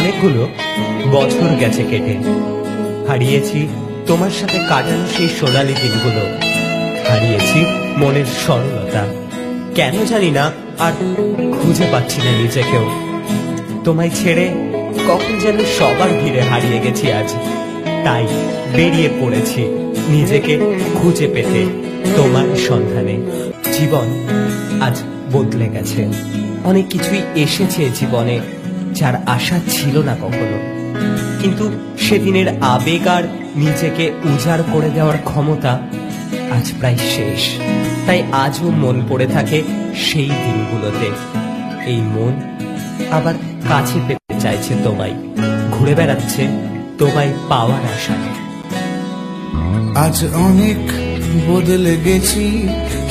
অনেকগুলো বছর গেছে কেটে, হারিয়েছি তোমার সাথে কাটানো সেই সোনালি দিনগুলো, হারিয়েছি মনের সরলতা। কেন জানি না আর খুঁজে পাচ্ছি না নিজেকেও। তোমায় ছেড়ে কখন যেন সবার ভিড়ে হারিয়ে গেছি আজ, তাই বেরিয়ে পড়েছি নিজেকে খুঁজে পেতে তোমার সন্ধানে। জীবন আজ বদলে গেছে, অনেক কিছুই এসেছে জীবনে যার আশা ছিল না কখনো, কিন্তু সেদিনের আবেগ আর নিজেকে উজাড় করে দেওয়ার ক্ষমতা আজ প্রায় শেষ। তাই আজও মন পড়ে থাকে সেই দিনগুলোতে। এই মন আবার কাছে পেতে চাইছে তোমায়, ঘুরে বেড়াচ্ছে তোমায় পাওয়ার আশায়। আজ অনেক বদলে গেছি,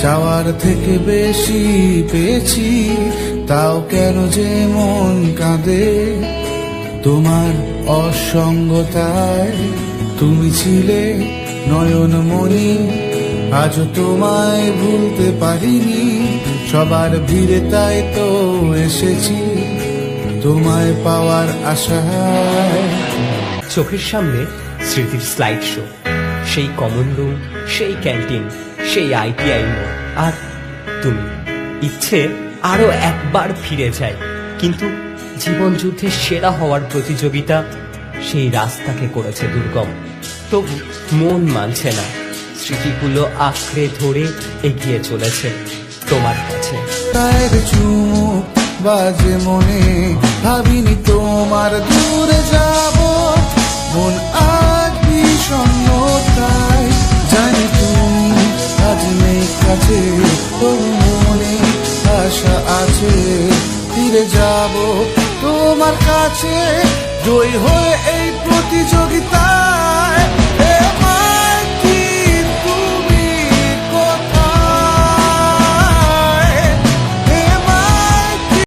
চাওয়ার থেকে বেশি পেয়েছি, তাও কেন যে মন কাঁদে তোমার অসঙ্গতায়। তুমি ছিলে নয়নমণি, আজও তোমায় ভুলতে পারিনি, সবার ভিড়ে তাই তো এসেছি তোমায় পাওয়ার আশায়। চোখের সামনে স্মৃতির স্লাইড শো, সেই কমন রুম, সেই ক্যান্টিন, সেই আইটিআই মোড়, আর তুমি। ইচ্ছে আরো একবার ফিরে যায়, কিন্তু জীবন যুদ্ধে সেরা হওয়ার প্রতিযোগিতা সেই রাস্তাকে করেছে দুর্গম। তবু মন মানছে না, স্মৃতিগুলো আঁকড়ে ধরে এগিয়ে চলেছে তোমার কাছে। তার চুমুক বাজে মনে, ভাবিনি তোমার দূরে যাব, মন আজ বিষণ্ণতায়। জানি তুমি আজ নেই কাছে, তবু মনে আশা আছে ফিরে যাব তোমার কাছে, জয় হয়ে